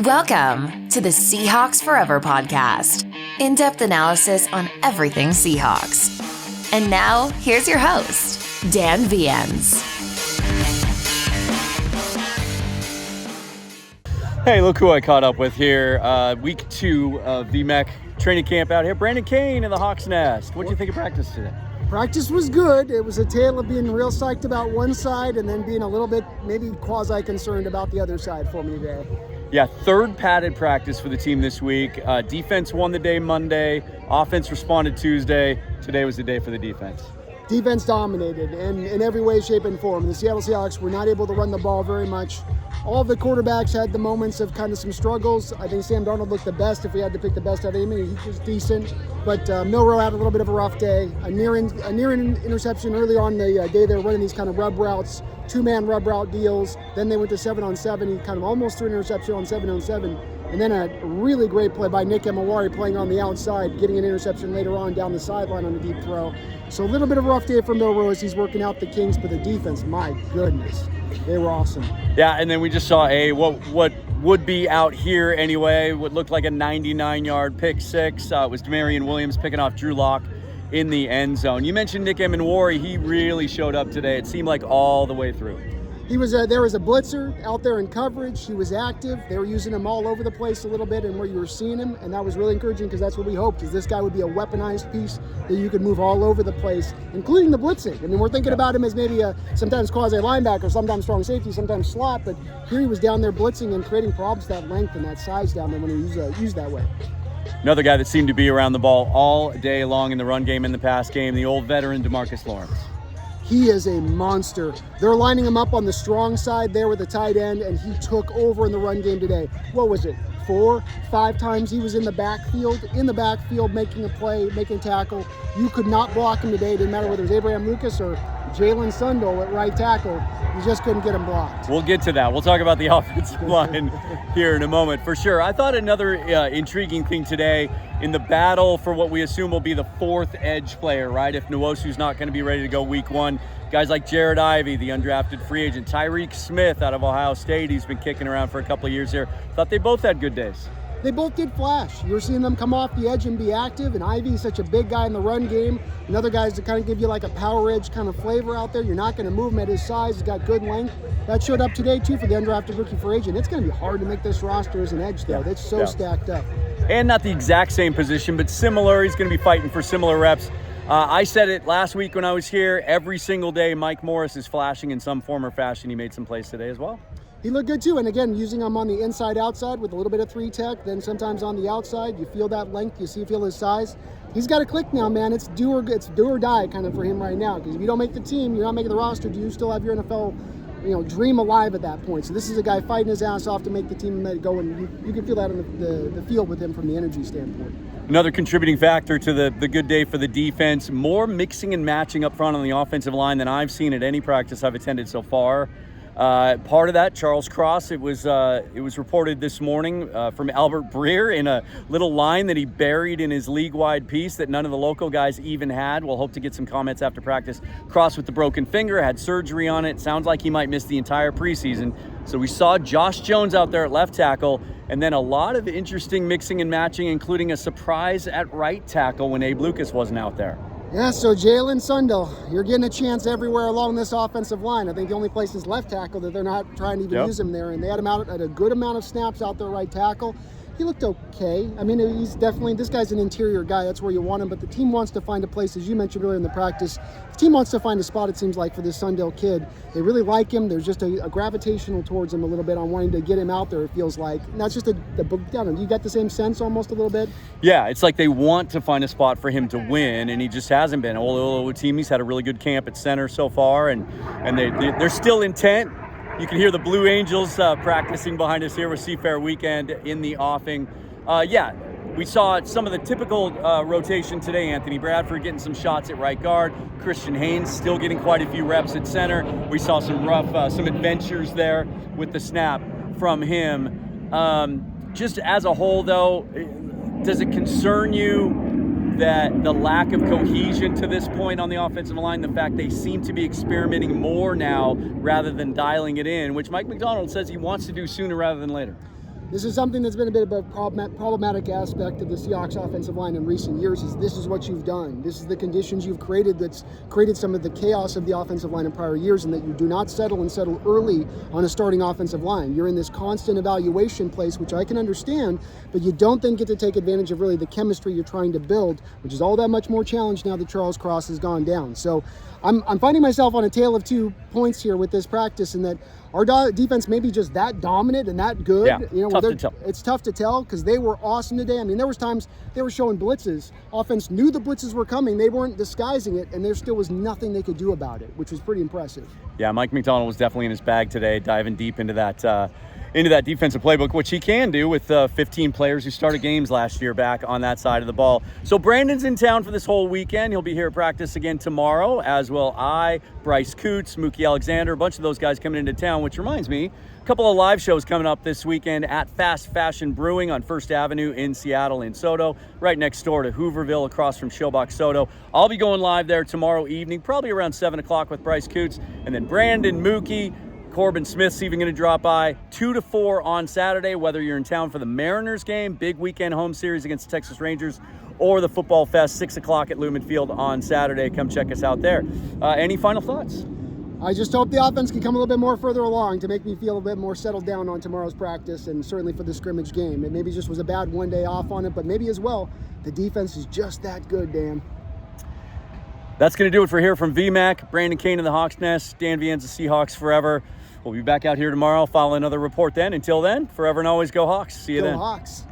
Welcome to the Seahawks Forever podcast. In-depth analysis on everything Seahawks. And now, here's your host, Dan Viens. Hey, look who I caught up with here. Week 2 of VMAC training camp out here. Brandon Cain in the Hawks Nest. What do you think of practice today? Practice was good. It was a tale of being real psyched about one side and then being a little bit maybe quasi-concerned about the other side for me today. Yeah, third padded practice for the team this week. Defense won the day Monday. Offense responded Tuesday. Today was the day for the defense. Defense dominated and in every way, shape, and form. The Seattle Seahawks were not able to run the ball very much. All of the quarterbacks had the moments of kind of some struggles. I think Sam Darnold looked the best if we had to pick the best out of him. He was decent, but Milroe had a little bit of a rough day. A near interception early on the day they were running these kind of rub routes, two-man rub route deals. Then they went to 7-on-7. He kind of almost threw an interception on 7-on-7. And then a really great play by Nick Emawari playing on the outside, getting an interception later on down the sideline on a deep throw. So a little bit of a rough day for Milroe as he's working out the Kings, but the defense, my goodness, they were awesome. Yeah, and then we just saw what would be out here anyway, what looked like a 99-yard pick six. It was Demarion Williams picking off Drew Lock in the end zone. You mentioned Nick Emawari. He really showed up today. It seemed like all the way through. He was there was a blitzer out there in coverage. He was active. They were using him all over the place a little bit and where you were seeing him, and that was really encouraging because that's what we hoped, is this guy would be a weaponized piece that you could move all over the place, including the blitzing. I mean, we're thinking about him as maybe a sometimes quasi-linebacker, sometimes strong safety, sometimes slot, but here he was down there blitzing and creating problems, that length and that size down there when he was used that way. Another guy that seemed to be around the ball all day long in the run game and the pass game, the old veteran DeMarcus Lawrence. He is a monster. They're lining him up on the strong side there with the tight end, and he took over in the run game today. What was it? 4-5 times he was in the backfield making a play, making a tackle. You could not block him today. It didn't matter whether it was Abraham Lucas or Jalen Sundle at right tackle. You just couldn't get him blocked. We'll get to that. We'll talk about the offensive line here in a moment for sure. I thought another intriguing thing today in the battle for what we assume will be the fourth edge player, right? If Nwosu's not going to be ready to go week 1, guys like Jared Ivey, the undrafted free agent, Tyreek Smith out of Ohio State, he's been kicking around for a couple of years here. Thought they both had good days. They both did flash. You were seeing them come off the edge and be active, and Ivey's such a big guy in the run game. And other guys that kind of give you like a power edge kind of flavor out there. You're not going to move him at his size. He's got good length. That showed up today, too, for the undrafted rookie free agent. It's going to be hard to make this roster as an edge, though. It's so stacked up. And not the exact same position, but similar. He's going to be fighting for similar reps. I said it last week when I was here. Every single day, Mike Morris is flashing in some form or fashion. He made some plays today as well. He looked good too, and again, using him on the inside-outside with a little bit of 3-tech, then sometimes on the outside, you feel that length, feel his size. He's got to click now, man. It's do or die kind of for him right now, because if you don't make the team, you're not making the roster, do you still have your NFL dream alive at that point? So this is a guy fighting his ass off to make the team and let it go, and you can feel that on the field with him from the energy standpoint. Another contributing factor to the good day for the defense, more mixing and matching up front on the offensive line than I've seen at any practice I've attended so far. Part of that, Charles Cross, it was reported this morning from Albert Breer in a little line that he buried in his league-wide piece that none of the local guys even had. We'll hope to get some comments after practice. Cross with the broken finger, had surgery on it. Sounds like he might miss the entire preseason. So we saw Josh Jones out there at left tackle, and then a lot of interesting mixing and matching, including a surprise at right tackle when Abe Lucas wasn't out there. Yeah, so Jalen Sundle, you're getting a chance everywhere along this offensive line. I think the only place is left tackle that they're not trying to even use him there, and they had him out at a good amount of snaps out there right tackle. He looked okay. I mean, this guy's an interior guy. That's where you want him, but the team wants to find a place, as you mentioned earlier in the practice. The team wants to find a spot, it seems like, for this Sundell kid. They really like him. There's just a gravitational towards him a little bit on wanting to get him out there, it feels like. And that's just you got the same sense almost a little bit? Yeah, it's like they want to find a spot for him to win, and he just hasn't been. Although the team, he's had a really good camp at center so far, and they're still intent. You can hear the Blue Angels practicing behind us here with Seafair Weekend in the offing. We saw some of the typical rotation today. Anthony Bradford getting some shots at right guard. Christian Haynes still getting quite a few reps at center. We saw some some adventures there with the snap from him. Just as a whole, though, does it concern you that the lack of cohesion to this point on the offensive line, the fact they seem to be experimenting more now rather than dialing it in, which Mike McDonald says he wants to do sooner rather than later? This is something that's been a bit of a problematic aspect of the Seahawks offensive line in recent years. This is what you've done. This is the conditions you've created that's created some of the chaos of the offensive line in prior years, and that you do not settle early on a starting offensive line. You're in this constant evaluation place, which I can understand, but you don't then get to take advantage of really the chemistry you're trying to build, which is all that much more challenged now that Charles Cross has gone down. So I'm finding myself on a tale of 2 points here with this practice, in that our defense may be just that dominant and that good. Yeah, tough to tell. It's tough to tell because they were awesome today. I mean, there was times they were showing blitzes. Offense knew the blitzes were coming. They weren't disguising it, and there still was nothing they could do about it, which was pretty impressive. Yeah, Mike McDonald was definitely in his bag today, diving deep into that defensive playbook, which he can do with 15 players who started games last year back on that side of the ball. So Brandon's in town for this whole weekend. He'll be here at practice again tomorrow, as will I, Bryce Coots, Mookie Alexander, a bunch of those guys coming into town, which reminds me, a couple of live shows coming up this weekend at Fast Fashion Brewing on First Avenue in Seattle in Soto, right next door to Hooverville across from Showbox Soto. I'll be going live there tomorrow evening, probably around 7 o'clock with Bryce Coots, and then Brandon, Mookie, Corbin Smith's even going to drop by 2 to 4 on Saturday, whether you're in town for the Mariners game, big weekend home series against the Texas Rangers, or the Football Fest, 6 o'clock at Lumen Field on Saturday. Come check us out there. Any final thoughts? I just hope the offense can come a little bit more further along to make me feel a bit more settled down on tomorrow's practice, and certainly for the scrimmage game. It maybe just was a bad one day off on it, but maybe as well, the defense is just that good, Dan. That's going to do it for here from VMAC. Brandon Cain of the Hawks Nest, Dan Viens of Seahawks Forever. We'll be back out here tomorrow. Follow another report then. Until then, forever and always go Hawks. See you then. Go Hawks.